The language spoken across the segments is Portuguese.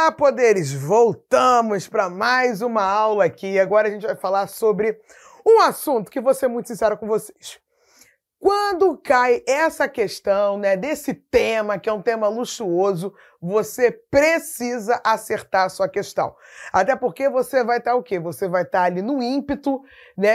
Olá, poderes! Voltamos para mais uma aula aqui. Agora a gente vai falar sobre um assunto que vou ser muito sincero com vocês. Quando cai essa questão, desse tema, que é um tema luxuoso, você precisa acertar a sua questão. Até porque você vai estar o quê? Você vai estar ali no ímpeto,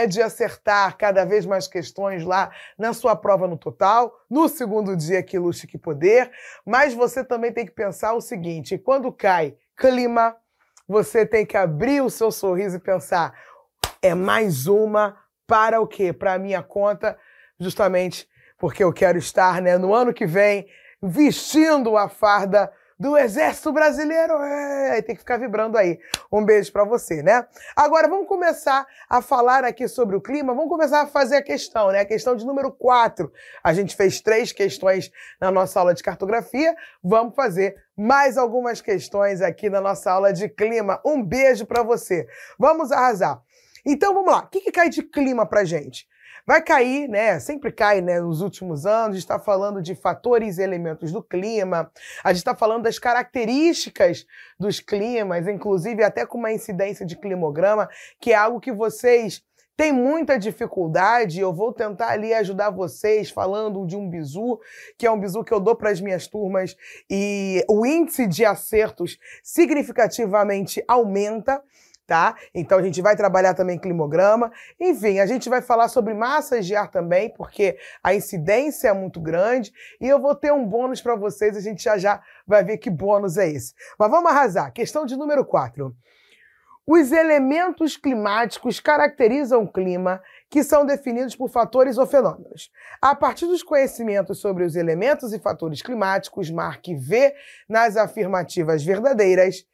de acertar cada vez mais questões lá na sua prova no total, no segundo dia que luxo que poder, mas você também tem que pensar o seguinte, quando cai clima, você tem que abrir o seu sorriso e pensar, é mais uma para o quê? Para a minha conta, justamente porque eu quero estar, no ano que vem, vestindo a farda do Exército Brasileiro. Tem que ficar vibrando aí. Um beijo pra você, Agora, vamos começar a falar aqui sobre o clima. Vamos começar a fazer a questão, A questão de número 4. A gente fez 3 questões na nossa aula de cartografia. Vamos fazer mais algumas questões aqui na nossa aula de clima. Um beijo pra você. Vamos arrasar. Então, vamos lá. O que cai de clima pra gente? Vai cair, sempre cai, nos últimos anos, a gente está falando de fatores e elementos do clima, a gente está falando das características dos climas, inclusive até com uma incidência de climograma, que é algo que vocês têm muita dificuldade. Eu vou tentar ali ajudar vocês falando de um bizu, que é um bizu que eu dou para as minhas turmas, e o índice de acertos significativamente aumenta. Tá? Então a gente vai trabalhar também climograma, enfim, a gente vai falar sobre massas de ar também, porque a incidência é muito grande e eu vou ter um bônus para vocês, a gente já vai ver que bônus é esse. Mas vamos arrasar, questão de número 4. Os elementos climáticos caracterizam o clima que são definidos por fatores ou fenômenos. A partir dos conhecimentos sobre os elementos e fatores climáticos, marque V nas afirmativas verdadeiras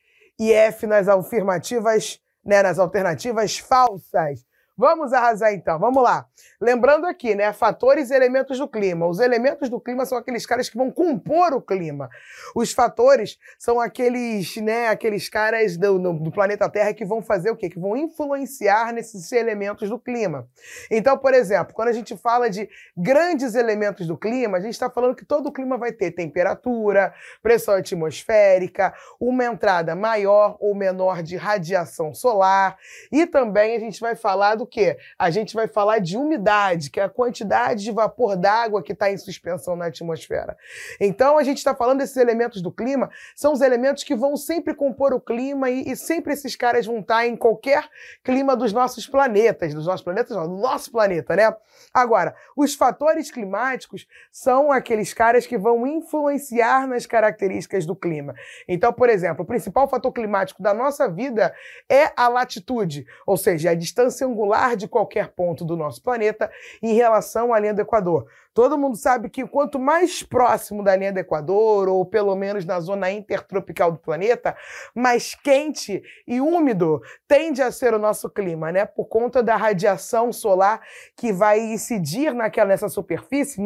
e F nas afirmativas, nas alternativas falsas. Vamos arrasar então, vamos lá. Lembrando aqui, fatores e elementos do clima. Os elementos do clima são aqueles caras que vão compor o clima. Os fatores são aqueles, aqueles caras do planeta Terra que vão fazer o quê? Que vão influenciar nesses elementos do clima. Então, por exemplo, quando a gente fala de grandes elementos do clima, a gente está falando que todo o clima vai ter temperatura, pressão atmosférica, uma entrada maior ou menor de radiação solar, e também a gente vai falar do quê? A gente vai falar de umidade, que é a quantidade de vapor d'água que está em suspensão na atmosfera. Então, a gente está falando desses elementos do clima, são os elementos que vão sempre compor o clima e sempre esses caras vão estar em qualquer clima dos nossos planetas. Dos nossos planetas, não, do nosso planeta, Agora, os fatores climáticos são aqueles caras que vão influenciar nas características do clima. Então, por exemplo, o principal fator climático da nossa vida é a latitude, ou seja, a distância angular de qualquer ponto do nosso planeta em relação à linha do Equador. Todo mundo sabe que quanto mais próximo da linha do Equador, ou pelo menos na zona intertropical do planeta, mais quente e úmido tende a ser o nosso clima, por conta da radiação solar que vai incidir nessa superfície,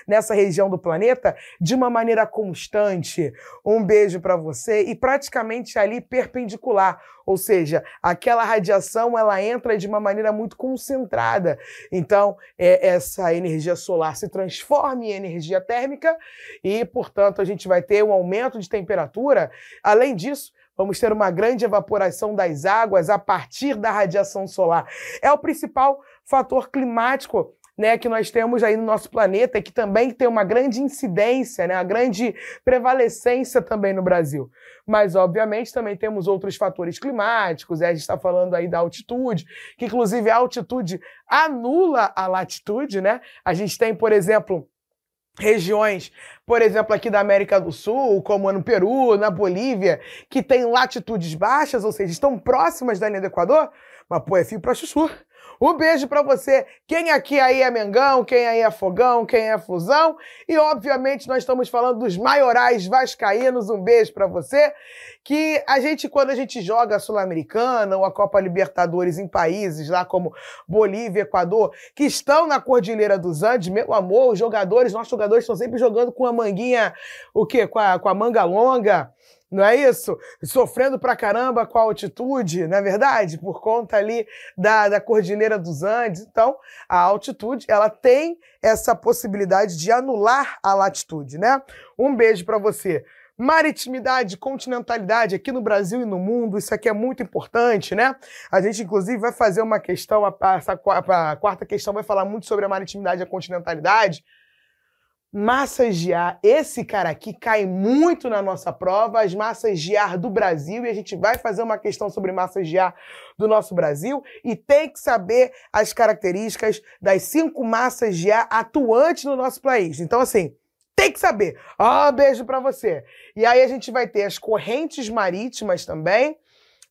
nessa região do planeta, de uma maneira constante. Um beijo para você, e praticamente ali perpendicular, ou seja, aquela radiação ela entra de uma maneira muito concentrada. Então, essa energia solar se transforma em energia térmica e, portanto, a gente vai ter um aumento de temperatura. Além disso, vamos ter uma grande evaporação das águas a partir da radiação solar. É o principal fator climático que nós temos aí no nosso planeta e que também tem uma grande incidência, uma grande prevalecência também no Brasil. Mas, obviamente, também temos outros fatores climáticos, a gente está falando aí da altitude, que inclusive a altitude anula a latitude, A gente tem, por exemplo, regiões, por exemplo, aqui da América do Sul, como no Peru, na Bolívia, que tem latitudes baixas, ou seja, estão próximas da linha do Equador, mas, é fio pra chuchu. Um beijo pra você. Quem aqui aí é Mengão, quem aí é Fogão, quem é Fusão. E, obviamente, nós estamos falando dos maiorais vascaínos. Um beijo pra você. Que quando a gente joga a Sul-Americana ou a Copa Libertadores em países lá como Bolívia, Equador, que estão na Cordilheira dos Andes, meu amor, nossos jogadores estão sempre jogando com a manguinha, com a manga longa. Não é isso? Sofrendo pra caramba com a altitude, não é verdade? Por conta ali da Cordilheira dos Andes. Então, a altitude, ela tem essa possibilidade de anular a latitude, Um beijo pra você. Maritimidade, continentalidade aqui no Brasil e no mundo, isso aqui é muito importante, né? A gente, inclusive, vai fazer uma questão, a quarta questão vai falar muito sobre a maritimidade e a continentalidade. Massas de ar, esse cara aqui cai muito na nossa prova, as massas de ar do Brasil, e a gente vai fazer uma questão sobre massas de ar do nosso Brasil, e tem que saber as características das 5 massas de ar atuantes no nosso país. Então, assim, tem que saber. Beijo pra você. E aí a gente vai ter as correntes marítimas também,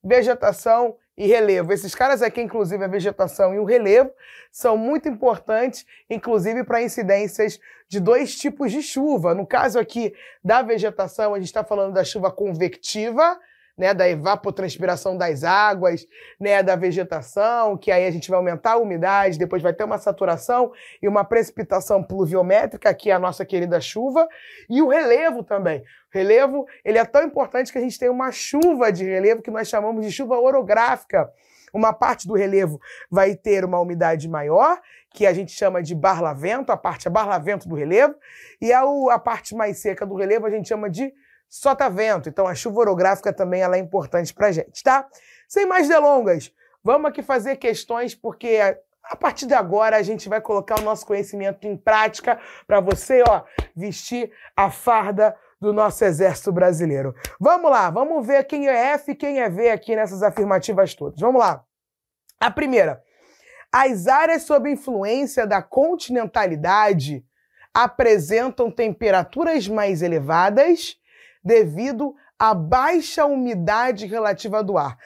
vegetação e relevo. Esses caras aqui, inclusive a vegetação e o relevo, são muito importantes, inclusive para incidências de 2 tipos de chuva. No caso aqui da vegetação, a gente está falando da chuva convectiva, né, da evapotranspiração das águas, né, da vegetação, que aí a gente vai aumentar a umidade, depois vai ter uma saturação e uma precipitação pluviométrica, que é a nossa querida chuva, e o relevo também. O relevo, ele é tão importante que a gente tem uma chuva de relevo que nós chamamos de chuva orográfica. Uma parte do relevo vai ter uma umidade maior, que a gente chama de barlavento, a parte é barlavento do relevo, e a parte mais seca do relevo a gente chama de sotavento. Então a chuva orográfica também ela é importante pra gente, tá? Sem mais delongas, vamos aqui fazer questões, porque a partir de agora a gente vai colocar o nosso conhecimento em prática para você, ó, vestir a farda do nosso exército brasileiro. Vamos lá, vamos ver quem é F e quem é V aqui nessas afirmativas todas. Vamos lá. A primeira. As áreas sob influência da continentalidade apresentam temperaturas mais elevadas devido à baixa umidade relativa do ar.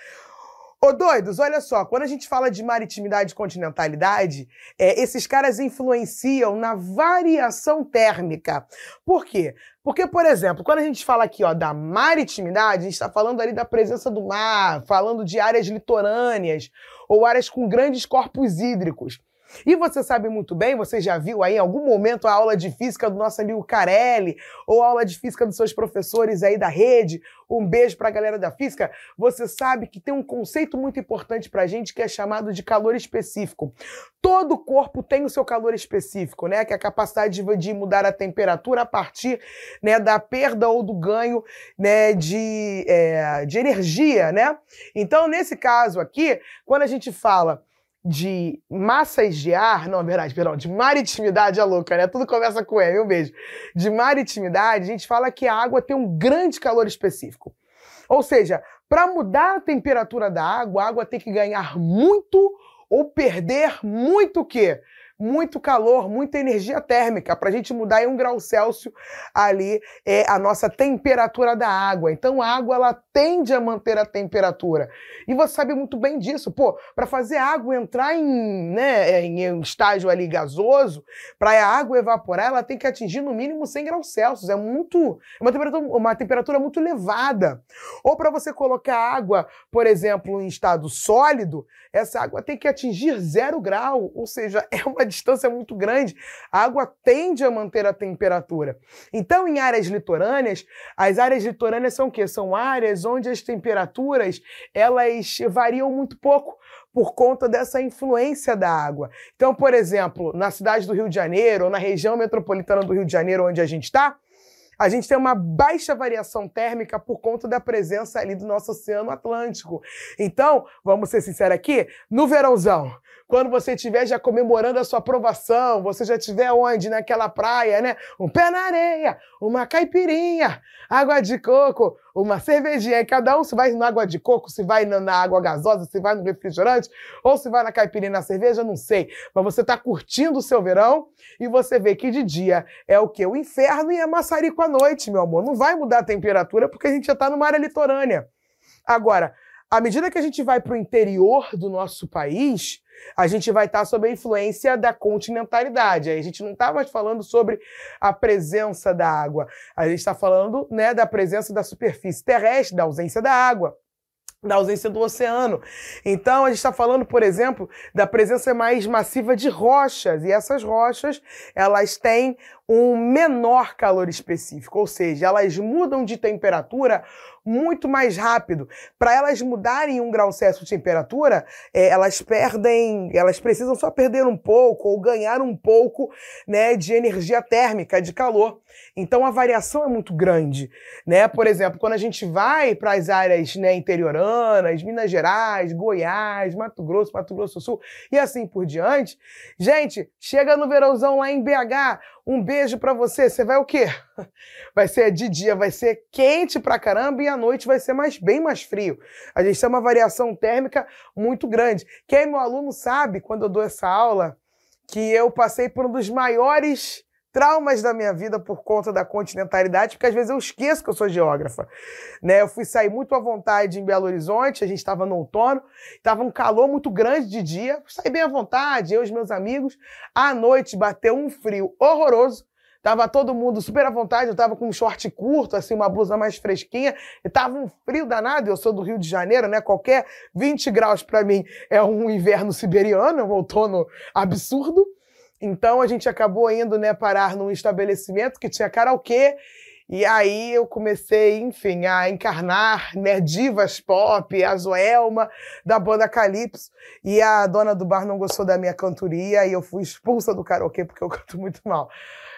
Ô doidos, olha só, quando a gente fala de maritimidade e continentalidade, esses caras influenciam na variação térmica. Por quê? Porque, por exemplo, quando a gente fala aqui ó, da maritimidade, a gente está falando ali da presença do mar, falando de áreas litorâneas ou áreas com grandes corpos hídricos. E você sabe muito bem, você já viu aí em algum momento a aula de física do nosso amigo Carelli, ou a aula de física dos seus professores aí da rede, um beijo pra galera da física, você sabe que tem um conceito muito importante pra gente que é chamado de calor específico. Todo corpo tem o seu calor específico, né? Que é a capacidade de mudar a temperatura a partir, né, da perda ou do ganho, né, de energia, né? Então, nesse caso aqui, quando a gente fala de massas de ar, não, verdade, perdão, de maritimidade, é louca, né? Tudo começa com M, um beijo. De maritimidade, a gente fala que a água tem um grande calor específico. Ou seja, para mudar a temperatura da água, a água tem que ganhar muito ou perder muito o quê? Muito calor, muita energia térmica, para a gente mudar em 1 grau Celsius ali a nossa temperatura da água. Então a água ela tende a manter a temperatura. E você sabe muito bem disso. Pô, para fazer a água entrar em um estágio ali gasoso, para a água evaporar, ela tem que atingir no mínimo 100 graus Celsius. É uma temperatura muito elevada. Ou para você colocar água, por exemplo, em estado sólido, essa água tem que atingir 0 grau, ou seja, é uma distância muito grande, a água tende a manter a temperatura. Então, em áreas litorâneas, as áreas litorâneas são o quê? São áreas onde as temperaturas, elas variam muito pouco por conta dessa influência da água. Então, por exemplo, na cidade do Rio de Janeiro, ou na região metropolitana do Rio de Janeiro, onde a gente está, a gente tem uma baixa variação térmica por conta da presença ali do nosso Oceano Atlântico. Então, vamos ser sinceros aqui, no verãozão, quando você estiver já comemorando a sua aprovação, você já estiver onde? Naquela praia, né? Um pé na areia, uma caipirinha, água de coco, uma cervejinha. Cada um se vai na água de coco, se vai na água gasosa, se vai no refrigerante, ou se vai na caipirinha, na cerveja, não sei. Mas você está curtindo o seu verão e você vê que de dia é o quê? O inferno e é maçarico à noite, meu amor. Não vai mudar a temperatura porque a gente já está numa área litorânea. Agora, à medida que a gente vai para o interior do nosso país, a gente vai estar sob a influência da continentalidade. Aí a gente não está mais falando sobre a presença da água. A gente está falando, né, da presença da superfície terrestre, da ausência da água, da ausência do oceano. Então, a gente está falando, por exemplo, da presença mais massiva de rochas. E essas rochas, elas têm um menor calor específico, ou seja, elas mudam de temperatura muito mais rápido. Para elas mudarem 1 grau Celsius de temperatura, elas precisam só perder um pouco ou ganhar um pouco, né, de energia térmica, de calor. Então a variação é muito grande, né? Por exemplo, quando a gente vai para as áreas, né, interioranas, Minas Gerais, Goiás, Mato Grosso do Sul e assim por diante, gente, chega no verãozão lá em BH, um beijo pra você. Você vai o quê? Vai ser de dia, vai ser quente pra caramba e à noite vai ser bem mais frio. A gente tem uma variação térmica muito grande. Quem é meu aluno sabe, quando eu dou essa aula, que eu passei por um dos maiores traumas da minha vida por conta da continentalidade, porque às vezes eu esqueço que eu sou geógrafa, né? Eu fui sair muito à vontade em Belo Horizonte, a gente estava no outono, estava um calor muito grande de dia, saí bem à vontade, eu e os meus amigos, à noite bateu um frio horroroso, tava todo mundo super à vontade, eu tava com um short curto, assim, uma blusa mais fresquinha, e tava um frio danado, eu sou do Rio de Janeiro, né? Qualquer 20 graus para mim é um inverno siberiano, um outono absurdo. Então a gente acabou indo, né, parar num estabelecimento que tinha karaokê, e aí eu comecei, enfim, a encarnar, né, divas pop, a Joelma, da banda Calypso, e a dona do bar não gostou da minha cantoria e eu fui expulsa do karaokê porque eu canto muito mal.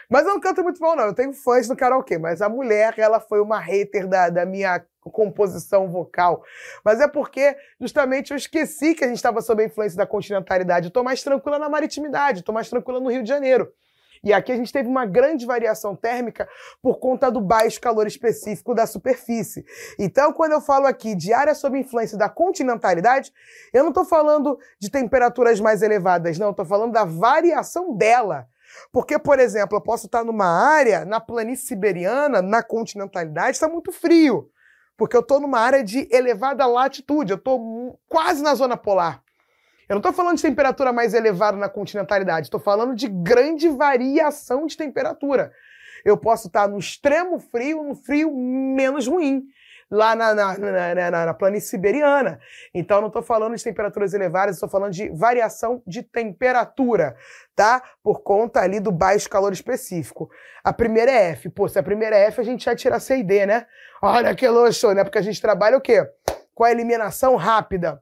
Mas eu não canto muito mal, não, eu tenho fãs no karaokê, mas a mulher, ela foi uma hater da minha composição vocal. Mas é porque, justamente, eu esqueci que a gente estava sob a influência da continentalidade. Eu estou mais tranquila na maritimidade, estou mais tranquila no Rio de Janeiro. E aqui a gente teve uma grande variação térmica por conta do baixo calor específico da superfície. Então, quando eu falo aqui de área sob influência da continentalidade, eu não estou falando de temperaturas mais elevadas, não, estou falando da variação dela. Porque, por exemplo, eu posso estar numa área, na planície siberiana, na continentalidade, está muito frio. Porque eu estou numa área de elevada latitude, eu estou quase na zona polar. Eu não estou falando de temperatura mais elevada na continentalidade, estou falando de grande variação de temperatura. Eu posso estar no extremo frio, no frio menos ruim, lá na planície siberiana. Então, eu não estou falando de temperaturas elevadas, estou falando de variação de temperatura, tá? Por conta ali do baixo calor específico. A primeira é F. Pô, se a primeira é F, a gente já tira C e D, né? Olha que luxo, né? Porque a gente trabalha o quê? Com a eliminação rápida.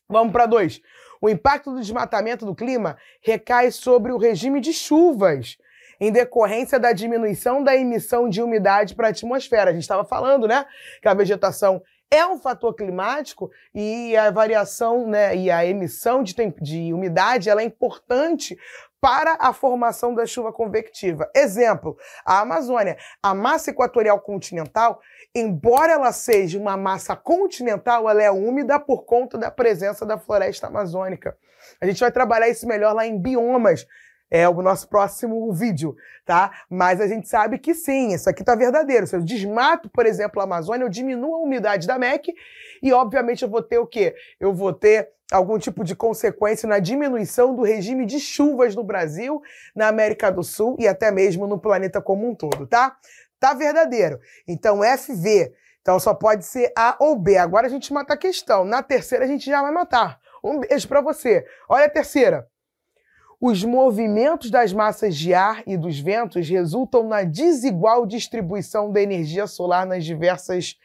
Vamos para 2. O impacto do desmatamento do clima recai sobre o regime de chuvas, em decorrência da diminuição da emissão de umidade para a atmosfera. A gente estava falando, né, que a vegetação é um fator climático e a variação, né, e a emissão de umidade, ela é importante para a formação da chuva convectiva. Exemplo, a Amazônia, a massa equatorial continental, embora ela seja uma massa continental, ela é úmida por conta da presença da floresta amazônica. A gente vai trabalhar isso melhor lá em biomas, é o nosso próximo vídeo, tá? Mas a gente sabe que sim, isso aqui tá verdadeiro. Se eu desmato, por exemplo, a Amazônia, eu diminuo a umidade da MEC e, obviamente, eu vou ter o quê? Eu vou ter algum tipo de consequência na diminuição do regime de chuvas no Brasil, na América do Sul e até mesmo no planeta como um todo, tá? Tá verdadeiro. Então, FV. Então, só pode ser A ou B. Agora a gente mata a questão. Na terceira, a gente já vai matar. Um beijo pra você. Olha a terceira. Os movimentos das massas de ar e dos ventos resultam na desigual distribuição da energia solar nas diversas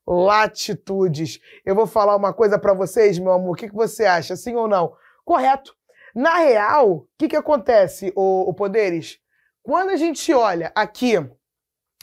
latitudes. Eu vou falar uma coisa para vocês, meu amor, o que você acha, sim ou não? Correto. Na real, o que acontece, o Poderes? Quando a gente olha aqui,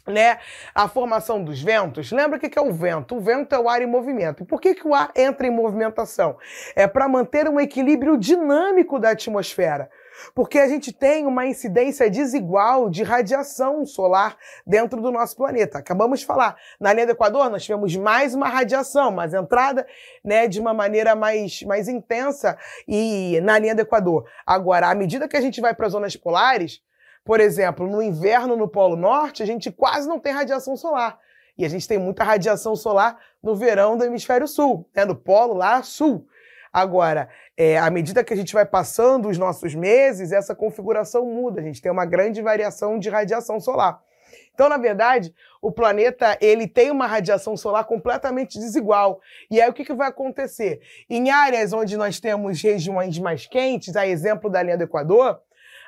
né, a formação dos ventos, lembra o que é o vento? O vento é o ar em movimento. E por que o ar entra em movimentação? É para manter um equilíbrio dinâmico da atmosfera. Porque a gente tem uma incidência desigual de radiação solar dentro do nosso planeta. Acabamos de falar, na linha do Equador nós tivemos mais uma radiação, mais entrada, né, de uma maneira mais intensa e na linha do Equador. Agora, à medida que a gente vai para as zonas polares, por exemplo, no inverno no Polo Norte, a gente quase não tem radiação solar. E a gente tem muita radiação solar no verão do Hemisfério Sul, né, no Polo lá Sul. Agora, à medida que a gente vai passando os nossos meses, essa configuração muda. A gente tem uma grande variação de radiação solar. Então, na verdade, o planeta ele tem uma radiação solar completamente desigual. E aí, o que vai acontecer? Em áreas onde nós temos regiões mais quentes, a exemplo da linha do Equador,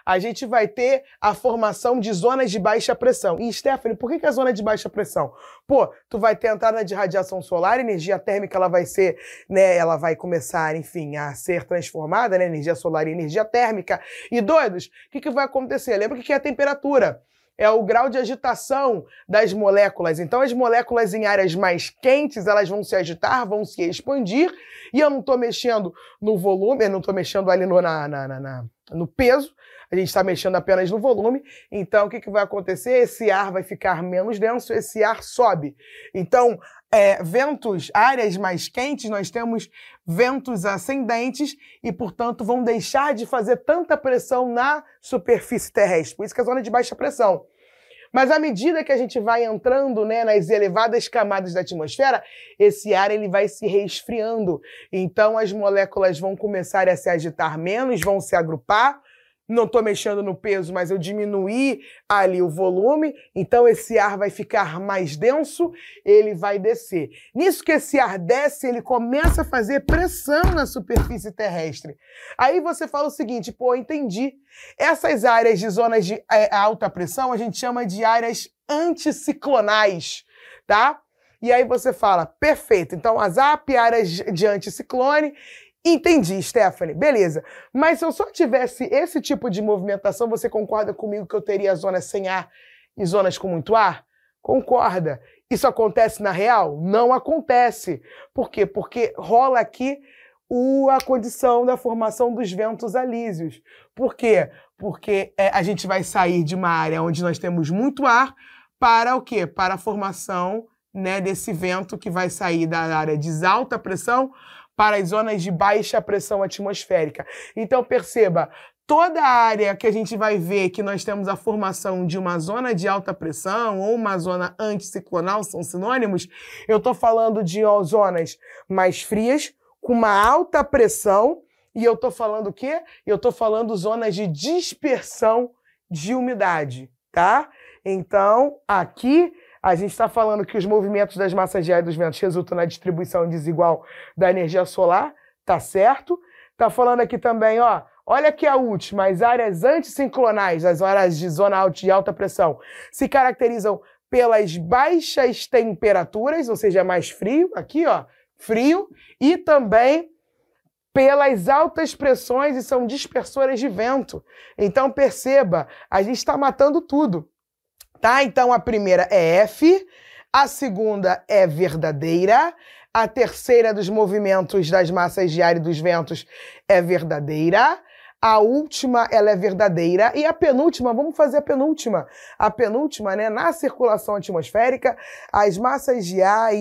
a gente vai ter a formação de zonas de baixa pressão. E, Stephanie, por que a zona de baixa pressão? Pô, tu vai ter a entrada de radiação solar, a energia térmica ela vai ser, né, ela vai começar, enfim, a ser transformada, né, energia solar em energia térmica. E doidos, o que vai acontecer? Lembra o que é a temperatura? É o grau de agitação das moléculas. Então, as moléculas em áreas mais quentes, elas vão se agitar, vão se expandir, e eu não estou mexendo no volume, eu não estou mexendo ali no peso, a gente está mexendo apenas no volume. Então, o que vai acontecer? Esse ar vai ficar menos denso, esse ar sobe. Então, ventos, áreas mais quentes, nós temos ventos ascendentes e, portanto, vão deixar de fazer tanta pressão na superfície terrestre. Por isso que é a zona de baixa pressão. Mas à medida que a gente vai entrando, né, nas elevadas camadas da atmosfera, esse ar ele vai se resfriando. Então as moléculas vão começar a se agitar menos, vão se agrupar. Não estou mexendo no peso, mas eu diminuí ali o volume, então esse ar vai ficar mais denso, ele vai descer. Nisso que esse ar desce, ele começa a fazer pressão na superfície terrestre. Aí você fala o seguinte, pô, entendi. Essas áreas de zonas de alta pressão, a gente chama de áreas anticiclonais, tá? E aí você fala, perfeito, então as API, áreas de anticiclone. Entendi, Stephanie. Beleza. Mas se eu só tivesse esse tipo de movimentação, você concorda comigo que eu teria zonas sem ar e zonas com muito ar? Concorda. Isso acontece na real? Não acontece. Por quê? Porque rola aqui a condição da formação dos ventos alísios. Por quê? Porque a gente vai sair de uma área onde nós temos muito ar para o quê? Para a formação, né, desse vento que vai sair da área de alta pressão para as zonas de baixa pressão atmosférica. Então, perceba, toda a área que a gente vai ver que nós temos a formação de uma zona de alta pressão ou uma zona anticiclonal, são sinônimos, eu estou falando de zonas mais frias, com uma alta pressão, e eu estou falando o quê? Eu estou falando zonas de dispersão de umidade, tá? Então, aqui a gente está falando que os movimentos das massas de ar e dos ventos resultam na distribuição desigual da energia solar, tá certo? Tá falando aqui também, ó, olha aqui a última, as áreas anticinclonais, as áreas de zona de alta pressão, se caracterizam pelas baixas temperaturas, ou seja, mais frio, aqui ó, frio, e também pelas altas pressões e são dispersoras de vento. Então perceba, a gente está matando tudo. Tá? Então a primeira é F, a segunda é verdadeira, a terceira dos movimentos das massas de ar e dos ventos é verdadeira, a última ela é verdadeira e a penúltima, vamos fazer a penúltima. A penúltima, né, na circulação atmosférica, as massas de ar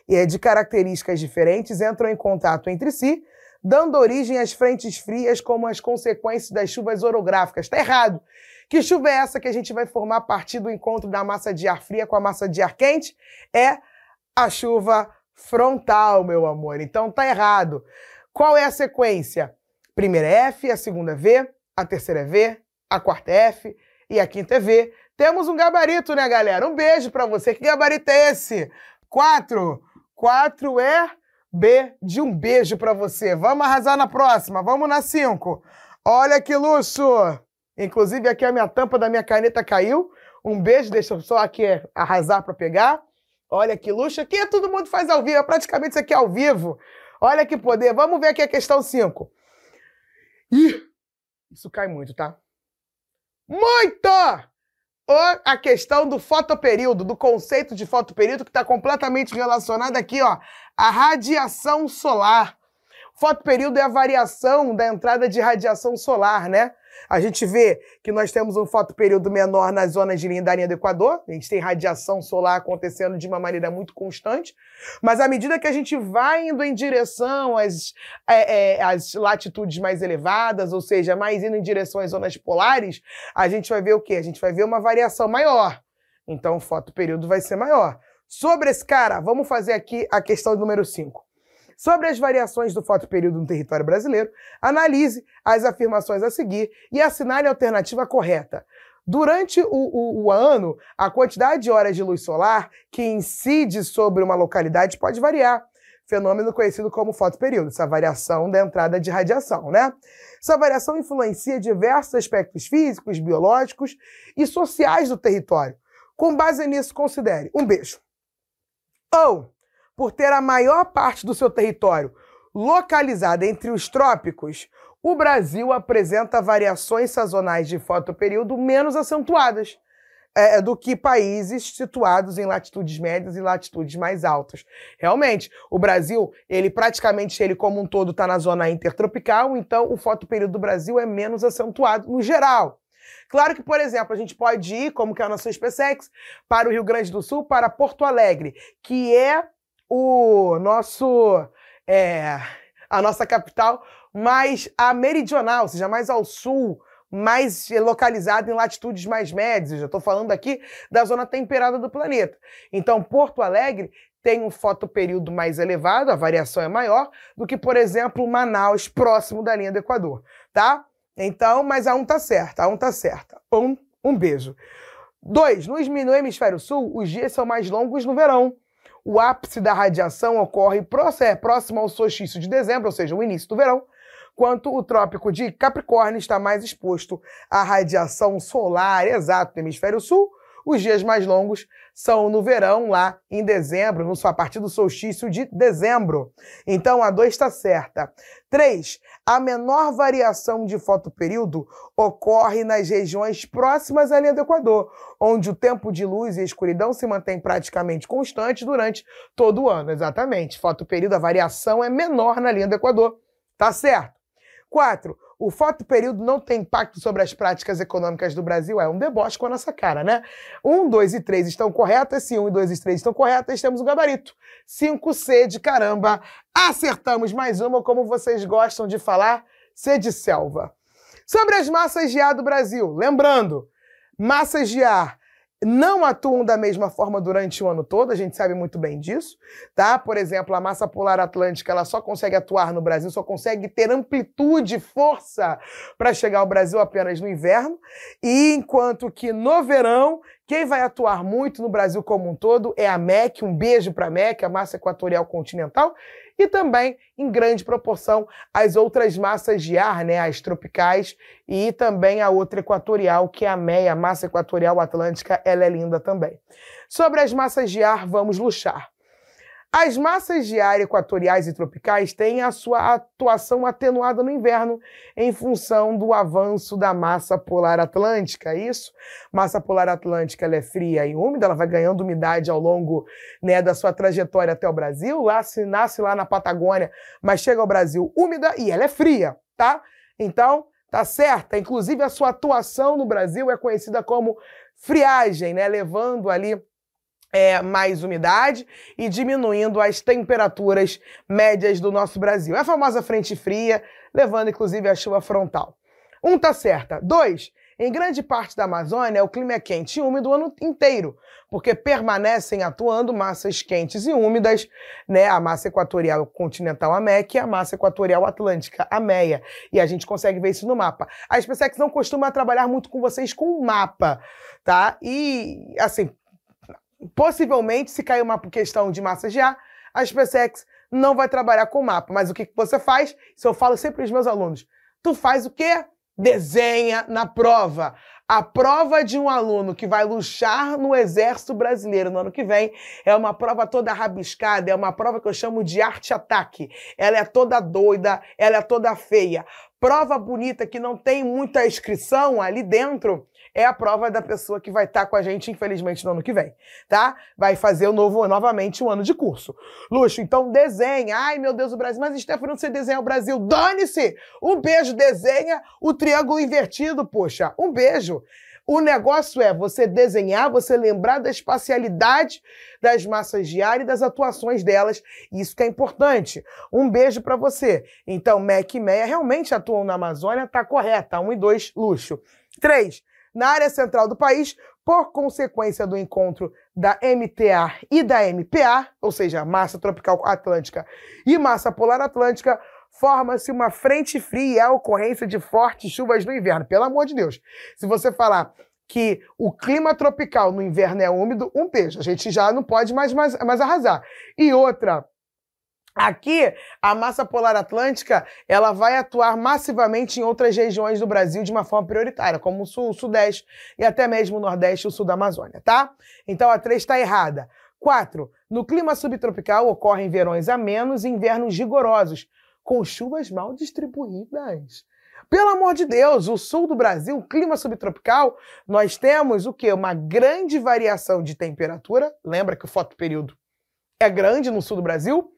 de características diferentes entram em contato entre si, dando origem às frentes frias como as consequências das chuvas orográficas. Tá errado. Que chuva é essa que a gente vai formar a partir do encontro da massa de ar fria com a massa de ar quente? É a chuva frontal, meu amor. Então tá errado. Qual é a sequência? Primeira é F, a segunda é V, a terceira é V, a quarta é F e a quinta é V. Temos um gabarito, né, galera? Um beijo pra você. Que gabarito é esse? 4. 4 é B de um beijo pra você. Vamos arrasar na próxima. Vamos na 5. Olha que luxo! Inclusive, aqui a minha tampa da minha caneta caiu. Um beijo, deixa eu só aqui arrasar para pegar. Olha que luxo. Aqui todo mundo faz ao vivo, praticamente isso aqui é ao vivo. Olha que poder. Vamos ver aqui a questão 5. Ih, isso cai muito, tá? Muito! A questão do fotoperíodo, do conceito de fotoperíodo, que está completamente relacionado aqui, ó, à radiação solar. Fotoperíodo é a variação da entrada de radiação solar, né? A gente vê que nós temos um fotoperíodo menor nas zonas de linha da linha do Equador, a gente tem radiação solar acontecendo de uma maneira muito constante, mas à medida que a gente vai indo em direção às latitudes mais elevadas, ou seja, mais indo em direção às zonas polares, a gente vai ver o quê? A gente vai ver uma variação maior. Então o fotoperíodo vai ser maior. Sobre esse cara, vamos fazer aqui a questão número 5. Sobre as variações do fotoperíodo no território brasileiro, analise as afirmações a seguir e assinale a alternativa correta. Durante o ano, a quantidade de horas de luz solar que incide sobre uma localidade pode variar. fenômeno conhecido como fotoperíodo, essa variação da entrada de radiação, né? Essa variação influencia diversos aspectos físicos, biológicos e sociais do território. Com base nisso, considere um beijo. Ou, por ter a maior parte do seu território localizada entre os trópicos, o Brasil apresenta variações sazonais de fotoperíodo menos acentuadas do que países situados em latitudes médias e latitudes mais altas. Realmente, o Brasil, ele como um todo está na zona intertropical, então o fotoperíodo do Brasil é menos acentuado no geral. Claro que, por exemplo, a gente pode ir, como que é a nossa SpaceX, para o Rio Grande do Sul, para Porto Alegre, que é a nossa capital mais meridional, ou seja, mais ao sul, mais localizada em latitudes mais médias. Eu já estou falando aqui da zona temperada do planeta. Então, Porto Alegre tem um fotoperíodo mais elevado, a variação é maior, do que, por exemplo, Manaus, próximo da linha do Equador, tá? Então, mas a 1 tá certa, a 1 tá certa. Um beijo. 2, no hemisfério sul, os dias são mais longos no verão. O ápice da radiação ocorre próximo ao solstício de dezembro, ou seja, o início do verão, quanto o trópico de Capricórnio está mais exposto à radiação solar, exato, no hemisfério sul. Os dias mais longos são no verão, lá em dezembro, a partir do solstício de dezembro. Então, a 2 está certa. 3, a menor variação de fotoperíodo ocorre nas regiões próximas à linha do Equador, onde o tempo de luz e escuridão se mantém praticamente constante durante todo o ano. Exatamente, fotoperíodo, a variação é menor na linha do Equador. Tá certo. 4, o fotoperíodo não tem impacto sobre as práticas econômicas do Brasil. É um deboche com a nossa cara, né? 1, 2 e 3 estão corretas. Se 1 e 2 e 3 estão corretas, temos o gabarito. 5C de caramba. Acertamos mais uma, como vocês gostam de falar, C de selva. Sobre as massas de ar do Brasil. Lembrando, massas de ar não atuam da mesma forma durante o ano todo, a gente sabe muito bem disso, tá? Por exemplo, a massa polar atlântica, ela só consegue atuar no Brasil, só consegue ter amplitude, força para chegar ao Brasil apenas no inverno, e enquanto que no verão, quem vai atuar muito no Brasil como um todo é a MEC, um beijo para a MEC, a massa equatorial continental, e também, em grande proporção, as outras massas de ar, né, as tropicais, e também a outra equatorial, que é a MEA, a massa equatorial atlântica, ela é linda também. Sobre as massas de ar, vamos luxar. As massas de ar equatoriais e tropicais têm a sua atuação atenuada no inverno em função do avanço da massa polar atlântica. Isso, massa polar atlântica, ela é fria e úmida, ela vai ganhando umidade ao longo, né, da sua trajetória até o Brasil. Lá se nasce lá na Patagônia, mas chega ao Brasil úmida e ela é fria, tá? Então, tá certa. Inclusive, a sua atuação no Brasil é conhecida como friagem, né, levando ali mais umidade e diminuindo as temperaturas médias do nosso Brasil. É a famosa frente fria, levando inclusive a chuva frontal. 1 tá certa. 2, em grande parte da Amazônia, o clima é quente e úmido o ano inteiro, porque permanecem atuando massas quentes e úmidas, né? A massa equatorial continental, a MEC, e a massa equatorial atlântica, a MEA. E a gente consegue ver isso no mapa. A SpaceX não costuma trabalhar muito com vocês com o mapa, tá? E, assim, possivelmente, se cair uma questão de massa de ar, a SpaceX não vai trabalhar com mapa. Mas o que você faz? Isso eu falo sempre aos meus alunos. Tu faz o quê? Desenha na prova. A prova de um aluno que vai luxar no Exército Brasileiro no ano que vem é uma prova toda rabiscada, é uma prova que eu chamo de arte-ataque. Ela é toda doida, ela é toda feia. Prova bonita que não tem muita inscrição ali dentro é a prova da pessoa que vai estar com a gente, infelizmente, no ano que vem, tá? Vai fazer novamente um ano de curso. Luxo, então desenha. Ai, meu Deus, o Brasil. Mas, Stephanie, você desenha o Brasil. Dane-se! Um beijo, desenha o triângulo invertido, poxa. Um beijo. O negócio é você desenhar, você lembrar da espacialidade das massas de ar e das atuações delas. Isso que é importante. Um beijo para você. Então, MEC e MEA realmente atuam na Amazônia, tá correta. 1 e 2, luxo. 3, na área central do país, por consequência do encontro da MTA e da MPA, ou seja, massa tropical atlântica e massa polar atlântica, forma-se uma frente fria e a ocorrência de fortes chuvas no inverno. Pelo amor de Deus. Se você falar que o clima tropical no inverno é úmido, um beijo. A gente já não pode mais arrasar. E outra, Aqui, a massa polar atlântica, ela vai atuar massivamente em outras regiões do Brasil de uma forma prioritária, como o sul, o sudeste e até mesmo o nordeste e o sul da Amazônia, tá? Então a 3 está errada. 4. No clima subtropical ocorrem verões amenos e invernos rigorosos, com chuvas mal distribuídas. Pelo amor de Deus, o sul do Brasil, clima subtropical, nós temos o quê? Uma grande variação de temperatura. Lembra que o fotoperíodo é grande no sul do Brasil?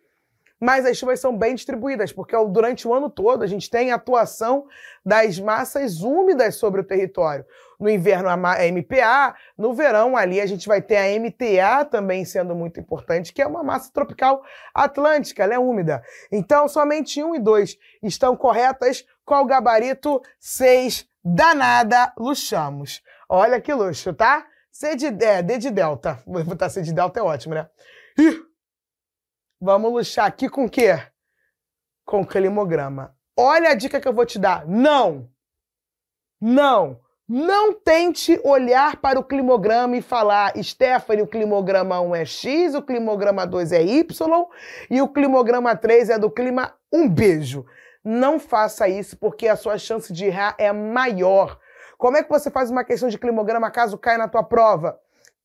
Mas as chuvas são bem distribuídas, porque durante o ano todo a gente tem a atuação das massas úmidas sobre o território. No inverno a MPA, no verão ali a gente vai ter a MTA também sendo muito importante, que é uma massa tropical atlântica, ela é úmida. Então somente 1 e 2 estão corretas. Qual o gabarito? 6, danada, luxamos. Olha que luxo, tá? D de delta. Vou botar C de delta, é ótimo, né? Vamos luxar aqui com o quê? Com climograma. Olha a dica que eu vou te dar. Não tente olhar para o climograma e falar, Stephanie, o climograma 1 é X, o climograma 2 é Y e o climograma 3 é do clima. Um beijo. Não faça isso, porque a sua chance de errar é maior. Como é que você faz uma questão de climograma caso caia na tua prova?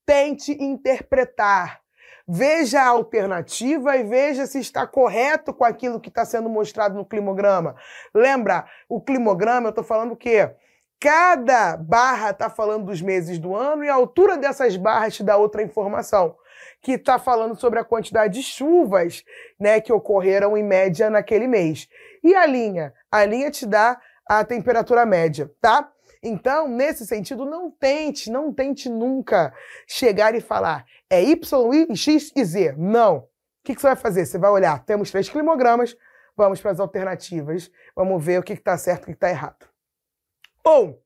Tente interpretar. Veja a alternativa e veja se está correto com aquilo que está sendo mostrado no climograma. Lembra, o climograma, eu estou falando o quê? Cada barra está falando dos meses do ano e a altura dessas barras te dá outra informação, que está falando sobre a quantidade de chuvas, né, que ocorreram em média naquele mês. E a linha? A linha te dá a temperatura média, tá? Então, nesse sentido, não tente nunca chegar e falar é Y, X e Z. Não. O que você vai fazer? Você vai olhar, temos 3 climogramas, vamos para as alternativas, vamos ver o que está certo e o que está errado. Ou,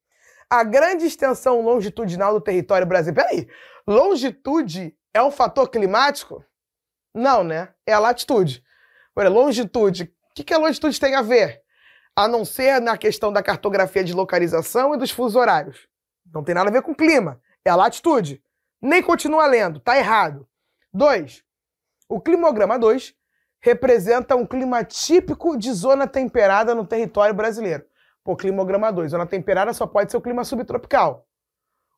a grande extensão longitudinal do território brasileiro. Peraí, longitude é um fator climático? Não, né? É a latitude. Olha, longitude. O que a longitude tem a ver? A não ser na questão da cartografia de localização e dos fusos horários. Não tem nada a ver com clima. É a latitude. Nem continua lendo. Tá errado. 2. O climograma 2 representa um clima típico de zona temperada no território brasileiro. Pô, climograma 2. Zona temperada só pode ser o clima subtropical.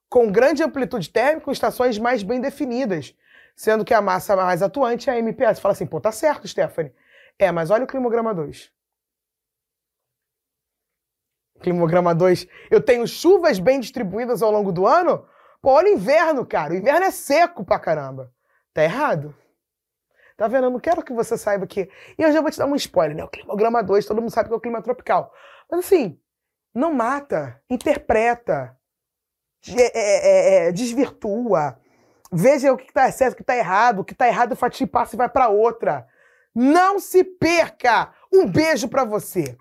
Com grande amplitude térmica, com estações mais bem definidas. Sendo que a massa mais atuante é a MPS. Fala assim, pô, tá certo, Stephanie. É, mas olha o climograma 2. Climograma 2, eu tenho chuvas bem distribuídas ao longo do ano? Pô, olha o inverno, cara. O inverno é seco pra caramba. Tá errado. Tá vendo? Eu não quero que você saiba que... E eu já vou te dar um spoiler, né? O climograma 2, todo mundo sabe que é o clima tropical. Mas assim, não mata, interpreta, desvirtua, veja o que tá certo, o que tá errado, o que tá errado fatia e passa e vai pra outra. Não se perca! Um beijo pra você.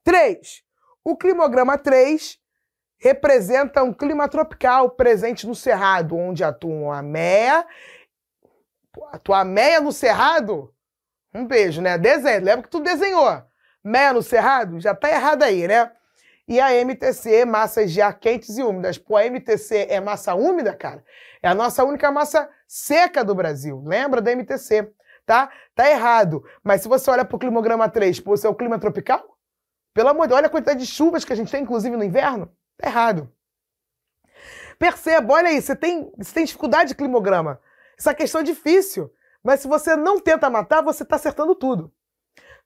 3. O climograma 3 representa um clima tropical presente no Cerrado, onde atua a MEA. Atua a MEA no Cerrado? Um beijo, né? Desenho. Lembra que tu desenhou. MEA no Cerrado? Já tá errado aí, né? E a MTC, massas de ar quentes e úmidas. Pô, a MTC é massa úmida, cara? É a nossa única massa seca do Brasil. Lembra da MTC, tá? Tá errado. Mas se você olha pro climograma 3, pô, você é o clima tropical? Pelo amor de Deus, olha a quantidade de chuvas que a gente tem, inclusive no inverno. Tá errado. Perceba, olha aí, você tem dificuldade de climograma. Essa questão é difícil. Mas se você não tenta matar, você está acertando tudo.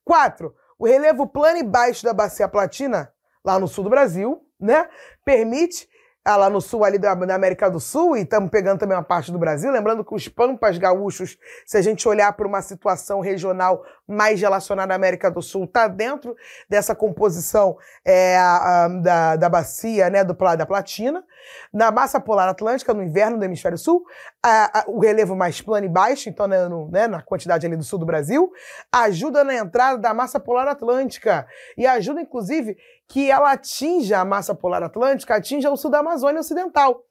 4. O relevo plano e baixo da Bacia Platina, lá no sul do Brasil, né, permite, lá no sul ali da América do Sul, e estamos pegando também uma parte do Brasil, lembrando que os pampas gaúchos, se a gente olhar para uma situação regional mais relacionada à América do Sul, está dentro dessa composição da bacia, né, da Platina. Na massa polar atlântica, no inverno do hemisfério sul, o relevo mais plano e baixo, então na quantidade ali do sul do Brasil, ajuda na entrada da massa polar atlântica e ajuda, inclusive, que ela atinja a massa polar atlântica, atinja o sul da Amazônia Ocidental,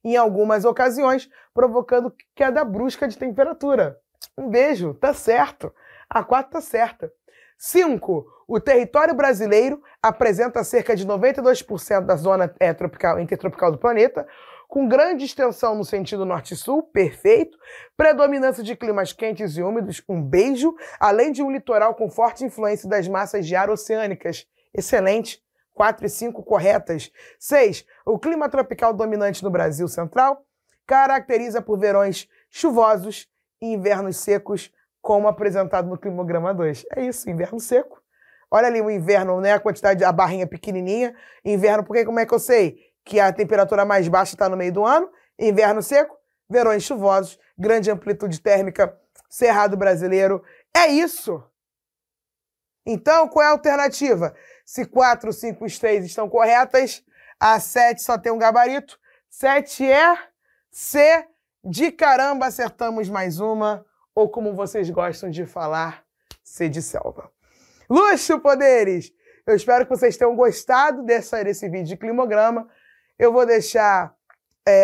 em algumas ocasiões, provocando queda brusca de temperatura. Um beijo, tá certo. A 4 tá certa. 5. O território brasileiro apresenta cerca de 92% da zona tropical, intertropical do planeta, com grande extensão no sentido norte-sul, perfeito, predominância de climas quentes e úmidos, um beijo, além de um litoral com forte influência das massas de ar oceânicas, excelente, 4 e 5 corretas. 6, o clima tropical dominante no Brasil Central caracteriza por verões chuvosos e invernos secos, como apresentado no climograma 2. É isso, inverno seco. Olha ali o inverno, né? A quantidade, a barrinha pequenininha. Inverno, porque como é que eu sei que a temperatura mais baixa está no meio do ano? Inverno seco, verões chuvosos, grande amplitude térmica, Cerrado brasileiro. É isso! Então, qual é a alternativa? Se 4, 5 e 6 estão corretas, a 7 só tem um gabarito. 7 é C de caramba, acertamos mais uma. Ou como vocês gostam de falar, C de selva. Luxo, poderes! Eu espero que vocês tenham gostado desse vídeo de climograma. Eu vou deixar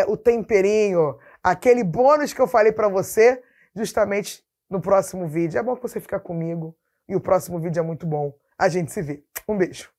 o temperinho, aquele bônus que eu falei para você, justamente no próximo vídeo. É bom que você fica comigo e o próximo vídeo é muito bom. A gente se vê. Um beijo.